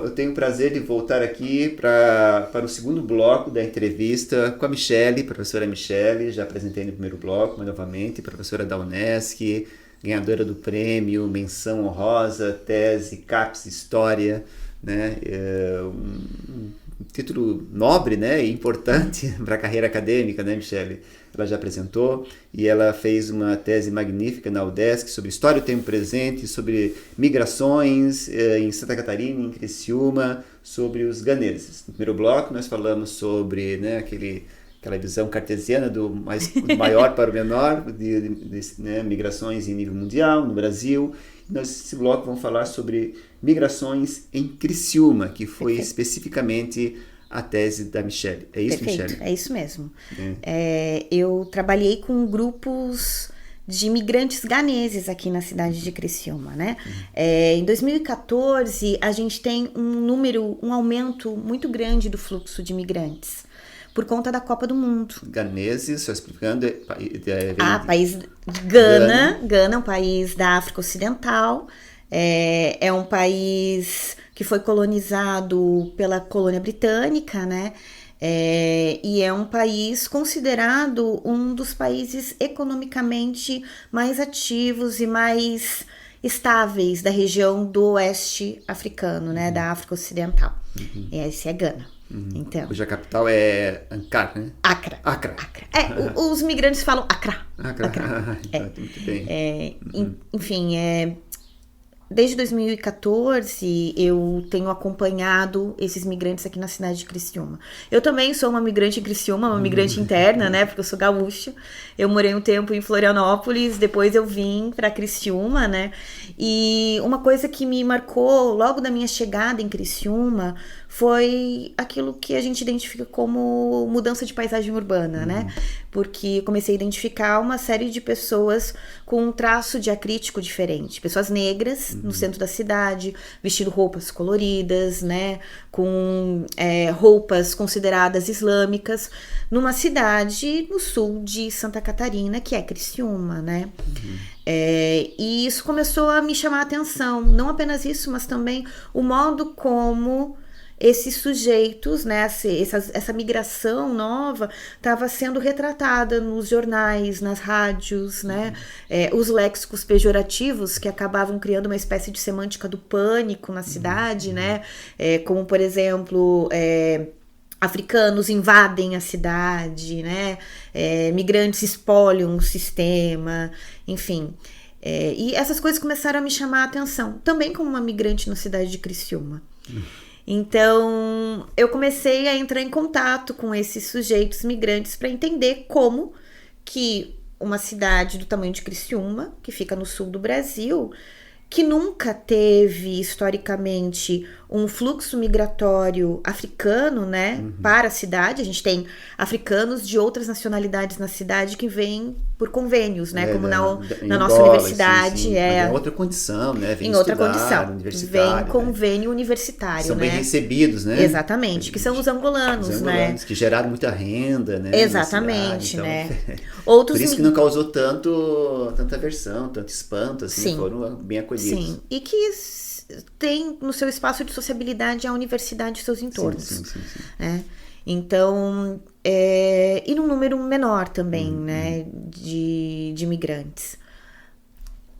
eu tenho o prazer de voltar aqui para o segundo bloco da entrevista com a Michele, professora Michele. Já apresentei no primeiro bloco, mas novamente, professora da Unesc, ganhadora do prêmio, menção honrosa, tese, CAPES, História, né? Um título nobre, né, e importante para a carreira acadêmica, né, Michele? Ela já apresentou e ela fez uma tese magnífica na UDESC sobre História do Tempo Presente, sobre migrações em Santa Catarina, em Criciúma, sobre os ganeses. No primeiro bloco nós falamos sobre, né, aquela visão cartesiana do maior para o menor, né, migrações em nível mundial, no Brasil. Nesse bloco vamos falar sobre migrações em Criciúma, que foi especificamente a tese da Michele. É isso, Perfeito, Michele? é isso mesmo. Eu trabalhei com grupos de imigrantes ganeses aqui na cidade de Criciúma, né? Em 2014, a gente tem um aumento muito grande do fluxo de imigrantes, por conta da Copa do Mundo. Ganeses, só explicando, país Gana. Gana é um país da África Ocidental, é um país que foi colonizado pela colônia britânica, né? E é um país considerado um dos países economicamente mais ativos e mais estáveis da região do oeste africano, né? Da África Ocidental. Esse é Gana. Então, cuja capital é Ankara, né? Accra. Os migrantes falam Accra. Muito bem. Enfim, desde 2014 eu tenho acompanhado esses migrantes aqui na cidade de Criciúma. Eu também sou uma migrante em Criciúma, uma migrante interna, né? Porque eu sou gaúcha. Eu morei um tempo em Florianópolis, depois eu vim para Criciúma, né? E uma coisa que me marcou logo da minha chegada em Criciúma foi aquilo que a gente identifica como mudança de paisagem urbana, né? Porque comecei a identificar uma série de pessoas com um traço diacrítico diferente. Pessoas negras no centro da cidade, vestindo roupas coloridas, né? Com roupas consideradas islâmicas, numa cidade no sul de Santa Catarina, que é Criciúma, né? E isso começou a me chamar a atenção. Não apenas isso, mas também o modo como esses sujeitos, né, essa migração nova estava sendo retratada nos jornais, nas rádios, né, os léxicos pejorativos que acabavam criando uma espécie de semântica do pânico na cidade, né, como por exemplo, africanos invadem a cidade, né, migrantes espoliam o sistema, enfim. E essas coisas começaram a me chamar a atenção, também como uma migrante na cidade de Criciúma. Então, eu comecei a entrar em contato com esses sujeitos migrantes para entender como que uma cidade do tamanho de Criciúma, que fica no sul do Brasil, que nunca teve, historicamente, um fluxo migratório africano, né, para a cidade. A gente tem africanos de outras nacionalidades na cidade que vêm por convênios, né, como na nossa universidade. Sim. Em outra condição, né, vem em outra estudar, condição, vem convênio universitário, são né? Bem recebidos, né? Exatamente, que são os angolanos, né? Que geraram muita renda, né? Exatamente, cidade, né? Então, por isso que não causou tanta aversão, tanto espanto, assim, sim, foram bem acolhidos. Sim, e que tem no seu espaço de sociabilidade a universidade e seus entornos. Sim. Né? Então, e num número menor também, né, de imigrantes.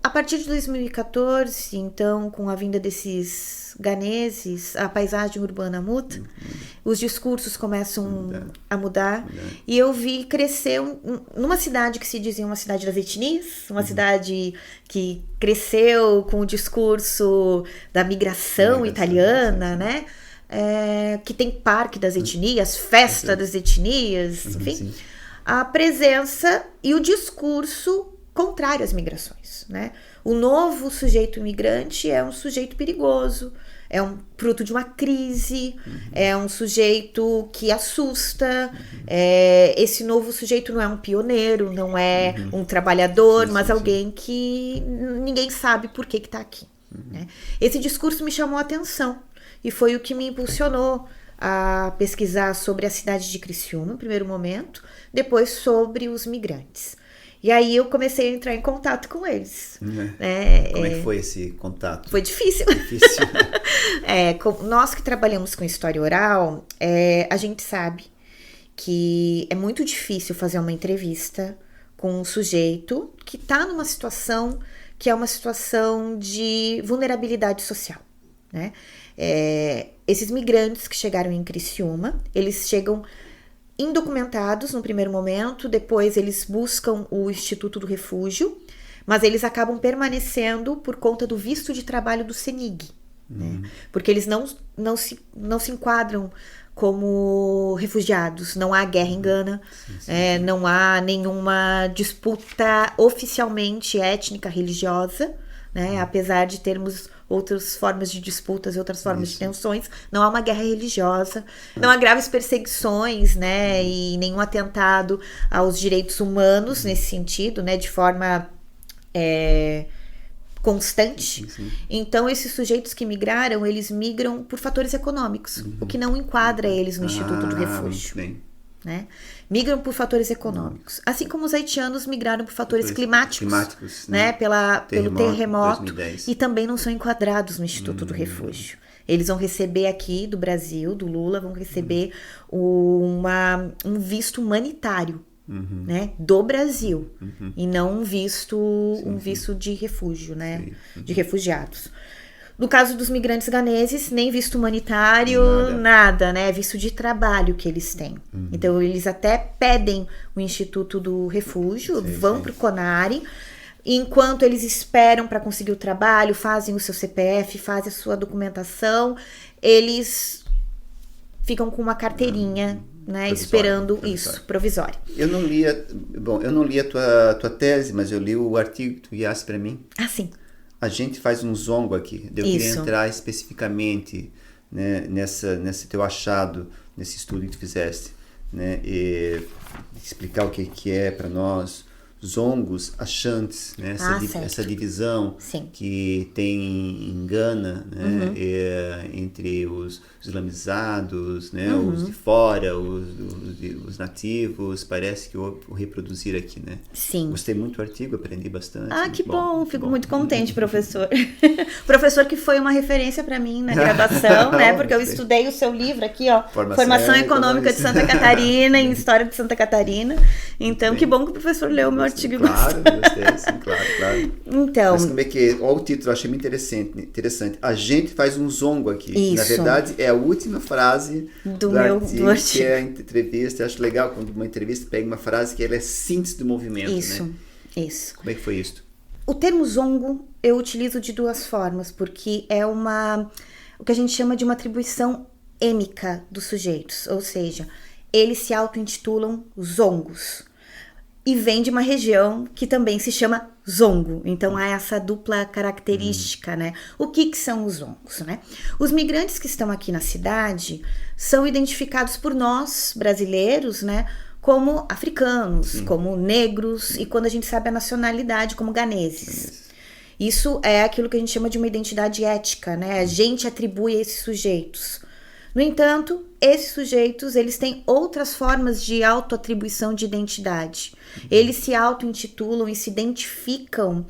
A partir de 2014, então, com a vinda desses ganeses, a paisagem urbana muda, os discursos começam a mudar, e eu vi crescer numa cidade que se dizia uma cidade das etnias, uma cidade que cresceu com o discurso da migração italiana, né? Que tem parque das etnias, festa das etnias, enfim, a presença e o discurso contrário às migrações, né? O novo sujeito imigrante é um sujeito perigoso, é um fruto de uma crise, é um sujeito que assusta, esse novo sujeito não é um pioneiro, não é um trabalhador, mas alguém que ninguém sabe por que está aqui. Né? Esse discurso me chamou a atenção e foi o que me impulsionou a pesquisar sobre a cidade de Criciúma, no primeiro momento, depois sobre os migrantes. E aí eu comecei a entrar em contato com eles. Como é que foi esse contato? Foi difícil. Nós que trabalhamos com história oral, a gente sabe que é muito difícil fazer uma entrevista com um sujeito que está numa situação que é uma situação de vulnerabilidade social, né? Esses migrantes que chegaram em Criciúma, eles chegam indocumentados no primeiro momento, depois eles buscam o Instituto do Refúgio, mas eles acabam permanecendo por conta do visto de trabalho do CENIG, né? Porque eles não se enquadram como refugiados, não há guerra em Gana, não há nenhuma disputa oficialmente étnica, religiosa, né? Apesar de termos outras formas de disputas e outras formas de tensões, não há uma guerra religiosa, não há graves perseguições, né? E nenhum atentado aos direitos humanos nesse sentido, né? De forma constante. Então, esses sujeitos que migraram, eles migram por fatores econômicos, o que não enquadra eles no Instituto do Refúgio. Né? Migram por fatores econômicos. Assim como os haitianos migraram por fatores climáticos, né? Pelo terremoto 2010. E também não são enquadrados no Instituto do Refúgio. Eles vão receber aqui do Brasil, do Lula, vão receber um visto humanitário, né, do Brasil, e não um visto de refúgio, né, de refugiados. No caso dos migrantes ganeses, nem visto humanitário, nada, né, é visto de trabalho que eles têm. Então, eles até pedem o Instituto do Refúgio, vão para o CONARE, enquanto eles esperam para conseguir o trabalho, fazem o seu CPF, fazem a sua documentação, eles ficam com uma carteirinha, né, esperando isso, provisória. Eu não li a tua tese, mas eu li o artigo que tu enviaste para mim. Ah, sim. A gente faz um zongo aqui. Eu queria entrar especificamente, né, nesse teu achado, nesse estudo que tu fizeste, né, e explicar o que é para nós zongos achantes, né, essa divisão que tem em Gana, né, entre os islamizados, né, os de fora, os nativos, parece que eu vou reproduzir aqui, né? Sim. Gostei muito do artigo, aprendi bastante. Que bom, fico muito contente, professor. Professor que foi uma referência para mim na graduação, né, porque eu estudei o seu livro aqui, ó, Formação Econômica de Santa Catarina, em História de Santa Catarina. Então, que bom que o professor leu o meu artigo e gostou. Claro, gostei, sim, claro. Então, mas como é que... Olha o título, eu achei muito interessante. A gente faz um zongo aqui. Isso. Na verdade, é a última frase do artigo, que é a entrevista. Eu acho legal quando uma entrevista pega uma frase que ela é síntese do movimento, né? Isso. Como é que foi isso? O termo zongo eu utilizo de duas formas, porque é o que a gente chama de uma atribuição êmica dos sujeitos, ou seja, eles se auto-intitulam zongos. E vem de uma região que também se chama zongo. Então, há essa dupla característica, né? O que são os zongos, né? Os migrantes que estão aqui na cidade são identificados por nós, brasileiros, né, como africanos, como negros, e quando a gente sabe a nacionalidade, como ganeses. Isso é aquilo que a gente chama de uma identidade ética, né? A gente atribui a esses sujeitos. No entanto, esses sujeitos, eles têm outras formas de autoatribuição de identidade. Eles se auto-intitulam e se identificam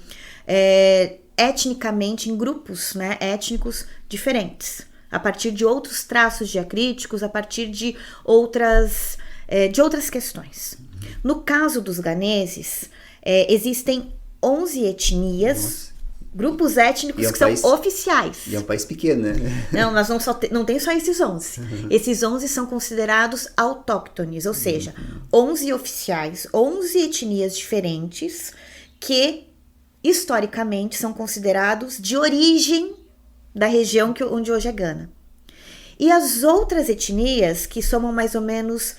etnicamente em grupos, né, étnicos diferentes, a partir de outros traços diacríticos, a partir de outras questões. No caso dos ganeses, existem 11 etnias, grupos étnicos que são oficiais. E é um país pequeno, né? Não, nós não tem só esses 11. Esses 11 são considerados autóctones, ou seja, 11 oficiais, 11 etnias diferentes que, historicamente, são considerados de origem da região onde hoje é Gana. E as outras etnias, que somam mais ou menos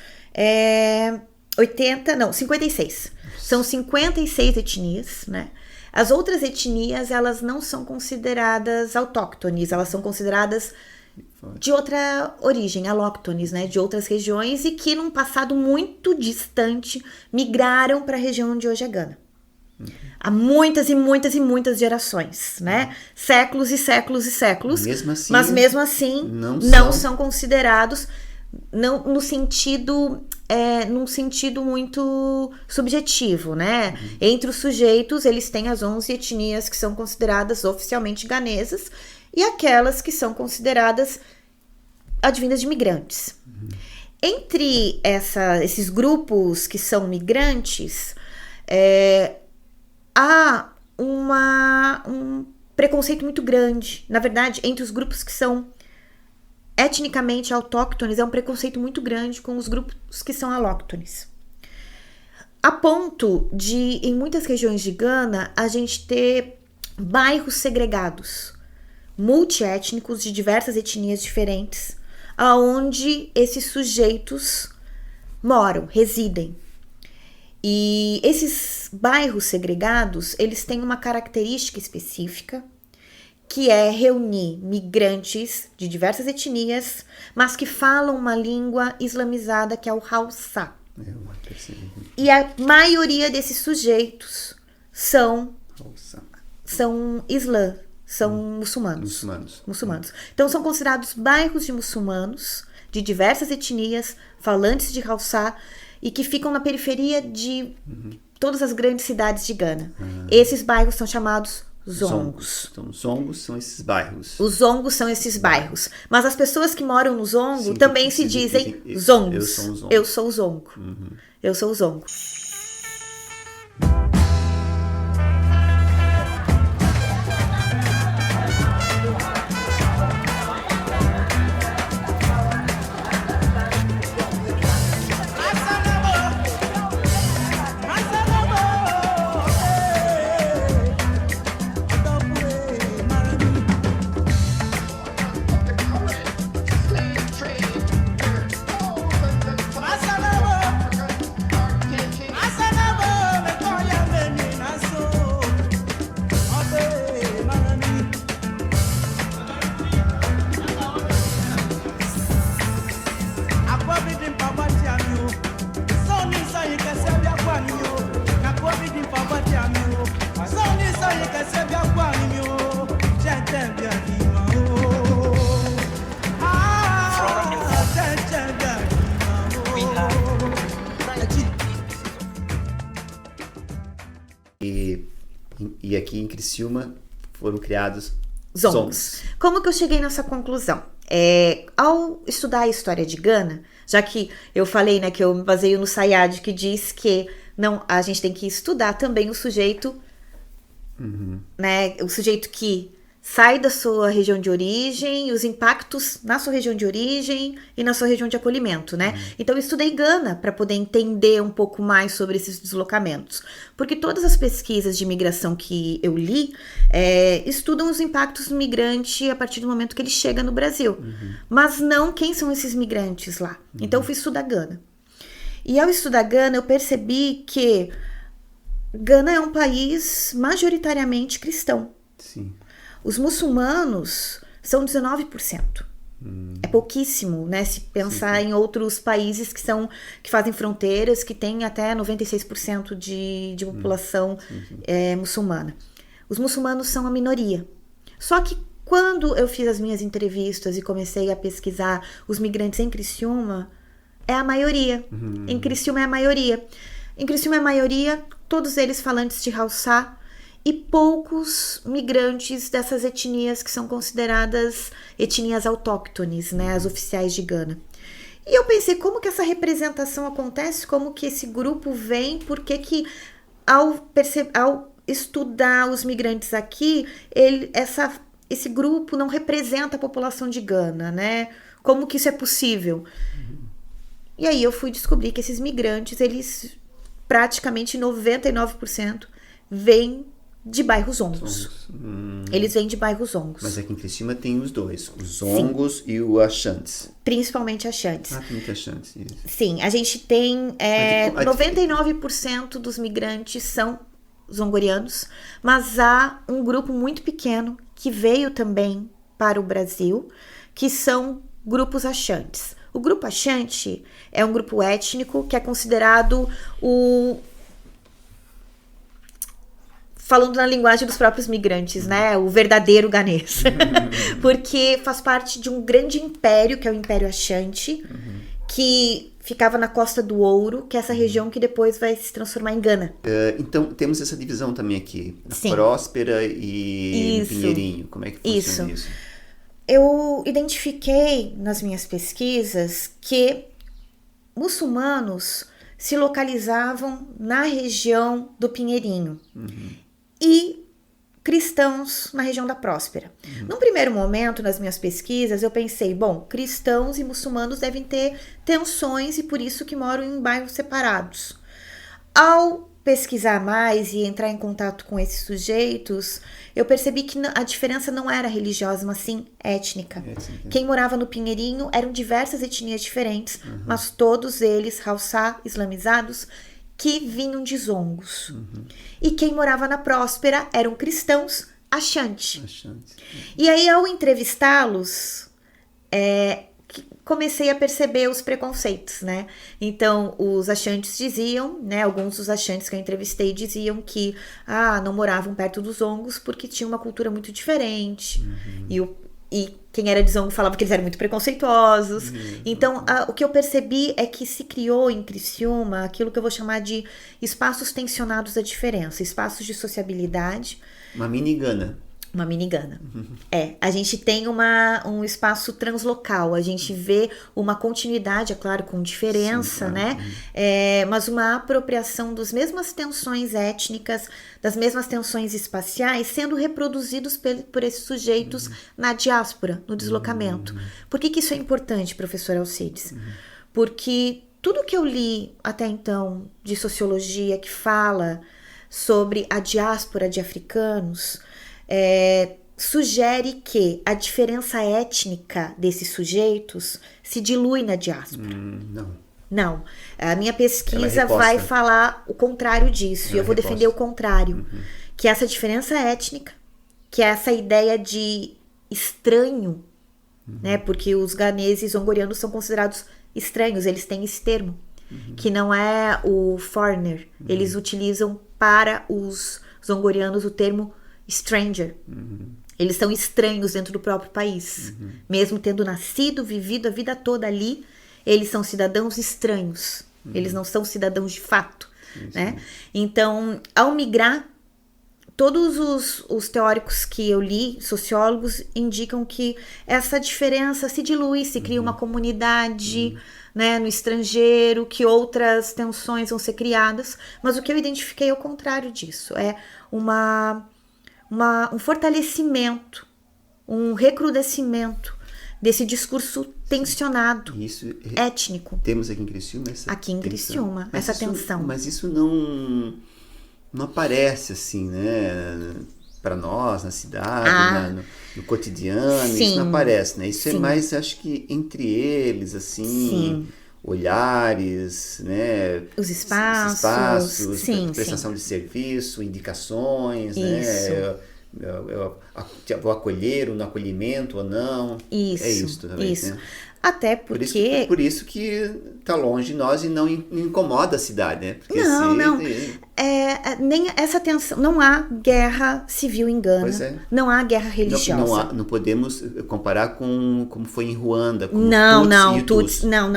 56. São 56 etnias, né? As outras etnias, elas não são consideradas autóctones, elas são consideradas de outra origem, alóctones, né? De outras regiões e que, num passado muito distante, migraram para a região onde hoje é Gana. Há muitas e muitas e muitas gerações, né? Séculos e séculos e séculos. Mas mesmo assim, não são considerados num sentido muito subjetivo, né? Entre os sujeitos, eles têm as 11 etnias que são consideradas oficialmente ganesas, e aquelas que são consideradas advindas de migrantes. Entre esses grupos que são migrantes, há um preconceito muito grande. Na verdade, entre os grupos que são etnicamente autóctones, é um preconceito muito grande com os grupos que são alóctones. A ponto de, em muitas regiões de Gana, a gente ter bairros segregados, multiétnicos, de diversas etnias diferentes, aonde esses sujeitos moram, residem. E esses bairros segregados, eles têm uma característica específica, que é reunir migrantes de diversas etnias, mas que falam uma língua islamizada, que é o Hausa. E a maioria desses sujeitos são islã. São muçulmanos. Então, são considerados bairros de muçulmanos, de diversas etnias, falantes de Hausa, e que ficam na periferia de todas as grandes cidades de Gana. Esses bairros são chamados zongos. Então, os zongos são esses bairros. Os zongos são esses bairros. Mas as pessoas que moram no zongo também se dizem zongos. Eu sou o zongo. Eu sou o zongo. E aqui em Criciúma foram criados zongos. Como que eu cheguei nessa conclusão? Ao estudar a história de Gana, já que eu falei, né, que eu me baseio no Sayad, que diz que a gente tem que estudar também o sujeito, né, o sujeito que sai da sua região de origem, os impactos na sua região de origem e na sua região de acolhimento, né? Então eu estudei Gana para poder entender um pouco mais sobre esses deslocamentos, porque todas as pesquisas de imigração que eu li estudam os impactos do migrante a partir do momento que ele chega no Brasil, mas não quem são esses migrantes lá. Então eu fui estudar Gana. E ao estudar Gana eu percebi que Gana é um país majoritariamente cristão. Sim. Os muçulmanos são 19%. É pouquíssimo, né? Se pensar em outros países que fazem fronteiras, que têm até 96% de população muçulmana. Os muçulmanos são a minoria. Só que quando eu fiz as minhas entrevistas e comecei a pesquisar os migrantes em Criciúma, é a maioria. Em Criciúma é a maioria. Em Criciúma é a maioria, todos eles falantes de Hausa, e poucos migrantes dessas etnias que são consideradas etnias autóctones, né, as oficiais de Gana. E eu pensei, como que essa representação acontece? Como que esse grupo vem? Por que ao estudar os migrantes aqui, esse grupo não representa a população de Gana, né? Como que isso é possível? E aí eu fui descobrir que esses migrantes, eles praticamente 99% vêm de bairros zongos. Eles vêm de bairros zongos. Mas aqui em Criciúma tem os dois, os zongos e o Achantes. Principalmente Achantes. Tem muito Achantes, isso. Sim, a gente tem 99% dos migrantes são zongorianos, mas há um grupo muito pequeno que veio também para o Brasil, que são grupos Achantes. O grupo Achante é um grupo étnico que é considerado falando na linguagem dos próprios migrantes, né? O verdadeiro ganês. Porque faz parte de um grande império, que é o Império Achante, que ficava na Costa do Ouro, que é essa região que depois vai se transformar em Gana. Então, temos essa divisão também aqui, na Sim. Próspera e no Isso. Pinheirinho. Como é que funciona isso? Eu identifiquei nas minhas pesquisas que muçulmanos se localizavam na região do Pinheirinho e cristãos na região da Próspera. Num primeiro momento, nas minhas pesquisas, eu pensei, bom, cristãos e muçulmanos devem ter tensões e por isso que moram em bairros separados. Ao pesquisar mais e entrar em contato com esses sujeitos, eu percebi que a diferença não era religiosa, mas sim étnica. Quem morava no Pinheirinho eram diversas etnias diferentes, mas todos eles Haussá, islamizados, que vinham de Zongos. E quem morava na Próspera eram cristãos Axante. E aí, ao entrevistá-los, comecei a perceber os preconceitos, né? Então, os Axantes diziam, né? Alguns dos Axantes que eu entrevistei diziam que não moravam perto dos Zongos porque tinha uma cultura muito diferente. E quem era de Zongo falava que eles eram muito preconceituosos. Então, o que eu percebi é que se criou em Criciúma aquilo que eu vou chamar de espaços tensionados da diferença, espaços de sociabilidade. Uma mini Gana. Uma mini Gana. A gente tem um espaço translocal, a gente vê uma continuidade, é claro, com diferença, sim, claro, né? Mas uma apropriação das mesmas tensões étnicas, das mesmas tensões espaciais, sendo reproduzidos por esses sujeitos na diáspora, no deslocamento. Por que isso é importante, professor Alcides? Porque tudo que eu li até então de sociologia que fala sobre a diáspora de africanos sugere que a diferença étnica desses sujeitos se dilui na diáspora. Não. A minha pesquisa vai falar o contrário disso. E eu vou defender o contrário. Que essa diferença étnica, que é essa ideia de estranho, né? Porque os ganeses zongorianos são considerados estranhos. Eles têm esse termo, que não é o foreigner. Eles utilizam para os zongorianos o termo stranger. Eles são estranhos dentro do próprio país. Mesmo tendo nascido, vivido a vida toda ali, eles são cidadãos estranhos. Eles não são cidadãos de fato. Né? Então, ao migrar, todos os teóricos que eu li, sociólogos, indicam que essa diferença se dilui, se cria uma comunidade, né, no estrangeiro, que outras tensões vão ser criadas. Mas o que eu identifiquei é o contrário disso. É um fortalecimento, um recrudescimento desse discurso tensionado, étnico. Temos aqui em Criciúma essa aqui em Criciúma, essa tensão. Mas isso não aparece assim, né? Para nós, na cidade, no cotidiano, sim, isso não aparece, né? Isso sim, é mais, acho que, entre eles, assim... Sim. Olhares, né? Os espaços, sim, prestação de serviço, indicações, isso, né? Eu vou acolher, ou no acolhimento ou não. Isso, é isso também, isso. Né? Até porque... Por isso que está longe de nós e não incomoda a cidade, né? Porque não. Nem essa tensão... Não há guerra civil em Gana. Pois é. Não há guerra religiosa. Não podemos comparar com como foi em Ruanda, com Tutsi. Não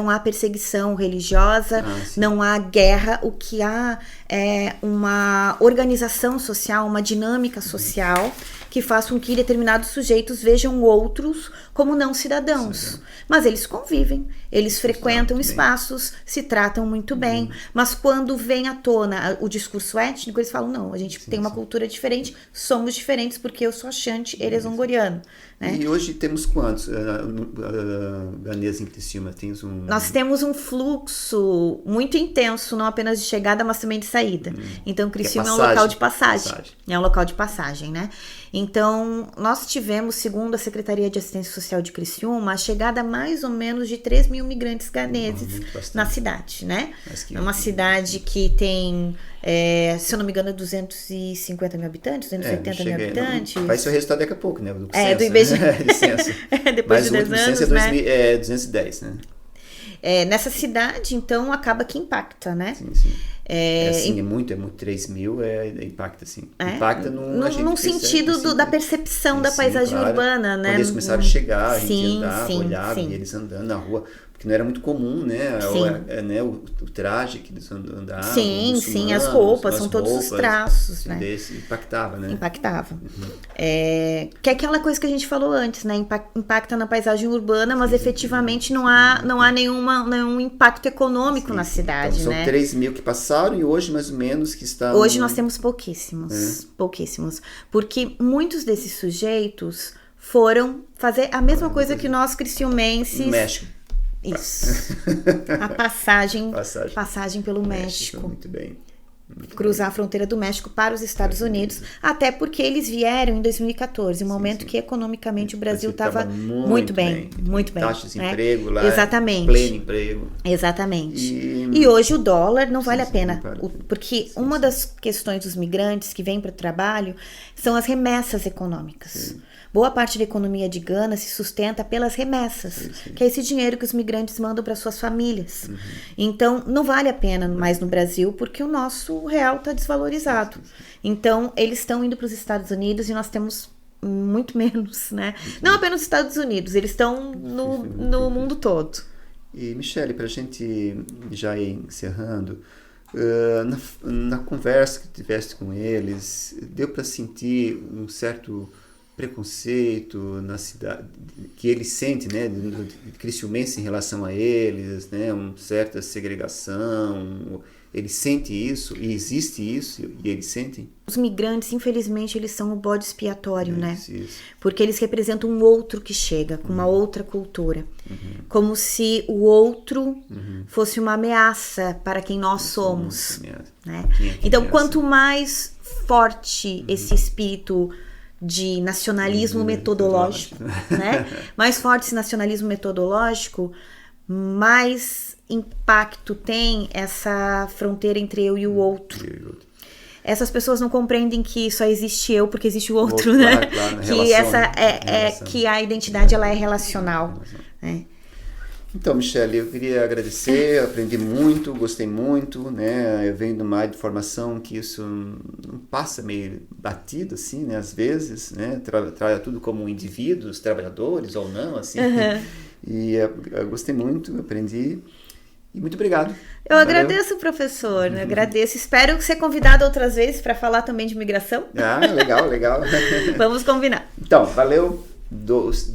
há perseguição religiosa, não há guerra. O que há é uma organização social, uma dinâmica social que faz com que determinados sujeitos vejam outros como não cidadãos. Mas eles convivem, eles frequentam espaços, se tratam muito bem, mas quando vem à tona o discurso étnico, eles falam, não, a gente tem uma cultura diferente, somos diferentes porque eu sou Axante, ele é zongoriano. Né? E hoje temos quantos ganeses em Criciúma? Nós temos um fluxo muito intenso, não apenas de chegada, mas também de saída. Então, Criciúma é um local de passagem. É um local de passagem, né? Então, nós tivemos, segundo a Secretaria de Assistência Social de Criciúma, a chegada mais ou menos de 3 mil migrantes ganeses na cidade, né? É uma cidade que tem, se eu não me engano, 250 mil habitantes, 280 mil habitantes. Vai ser o resultado daqui a pouco, né? Do censo, do IBGE. Licença. Depois de 10 anos, né? 210, né? Nessa cidade, então, acaba que impacta, né? Sim. É muito, 3 mil impacta, assim. Impacta num sentido da percepção da paisagem urbana, né? Quando eles começaram a chegar, a gente andava, olhava, e eles andando na rua, porque não era muito comum, né? O traje que eles andavam. Sim, as roupas, são todos os traços, né? Impactava, né? Impactava. Que é aquela coisa que a gente falou antes, né? Impacta na paisagem urbana, mas efetivamente não há nenhum impacto econômico na cidade, então, né? São 3 mil que passaram e hoje, mais ou menos, que estão... Hoje nós temos pouquíssimos. Porque muitos desses sujeitos foram fazer a mesma coisa que nós, criciumenses... No México. Isso. A passagem pelo México. Muito bem. Cruzar a fronteira do México para os Estados Unidos, até porque eles vieram em 2014, um momento que economicamente o Brasil estava muito bem. Taxa de emprego lá, exatamente. Pleno emprego. Exatamente. E hoje o dólar não vale a pena, porque uma das questões dos migrantes que vêm para o trabalho são as remessas econômicas. Boa parte da economia de Gana se sustenta pelas remessas, que é esse dinheiro que os migrantes mandam para suas famílias. Então, não vale a pena mais no Brasil, porque o nosso real está desvalorizado. Então, eles estão indo para os Estados Unidos e nós temos muito menos, né? Não apenas nos Estados Unidos, eles estão no mundo todo. E, Michele, para a gente já ir encerrando, na conversa que tiveste com eles, deu para sentir um certo preconceito na cidade, que eles sentem, né, de criciumense em relação a eles, né, uma certa segregação, eles sentem isso, e existe isso, e eles sentem? Os migrantes, infelizmente, eles são o bode expiatório, né? Isso. Porque eles representam um outro que chega, com uma outra cultura. Como se o outro fosse uma ameaça para quem nós somos. Né? Então, quanto mais forte esse espírito de nacionalismo metodológico, né? Mais forte esse nacionalismo metodológico, mais impacto tem essa fronteira entre eu e o outro. Essas pessoas não compreendem que só existe eu porque existe o outro, né? Claro, que que a identidade ela é relacional. Né? Então, Michele, eu queria agradecer, aprendi muito, gostei muito, né? Eu venho de uma área de formação que isso não passa meio batido, assim, né? Às vezes, né? Trabalha tudo como indivíduos, trabalhadores ou não, assim. E eu gostei muito, aprendi. E muito obrigado. Eu agradeço, professor, agradeço. Espero ser convidado outras vezes para falar também de migração. Legal. Vamos combinar. Então, valeu.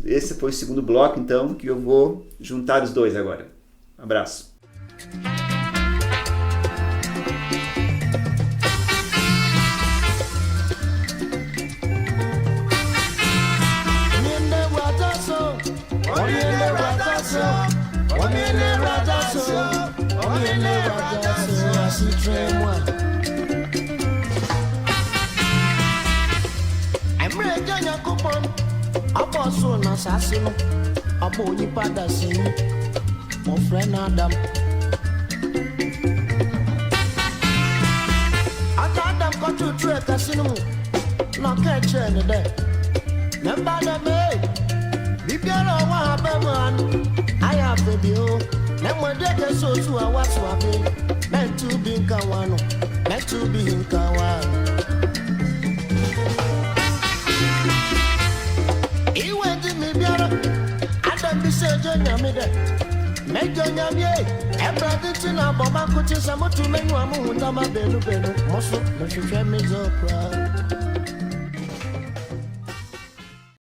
Esse foi o segundo bloco, então, que eu vou juntar os dois agora. Um abraço. Ọbọ so na sase no, ọbọ onipa da si ni, mo frɛ na Adam. Aka Adam kɔtu tu ɛkasi no mu, na ɔka ɛkyerɛ ne dɛ, ne mba dɛ mee, bibiara ɔwɔ ha bɛ mu ano, ayɛ afɛ bi o, ne mɔde kɛse osu a waso abe, mɛntu bi nka wa no, mɛntu bi nka wa no. Sejo nyame de mejo nyame ebrade tina bomba kuti samotu menu amu ndama belu moso no hwehwe mezo kra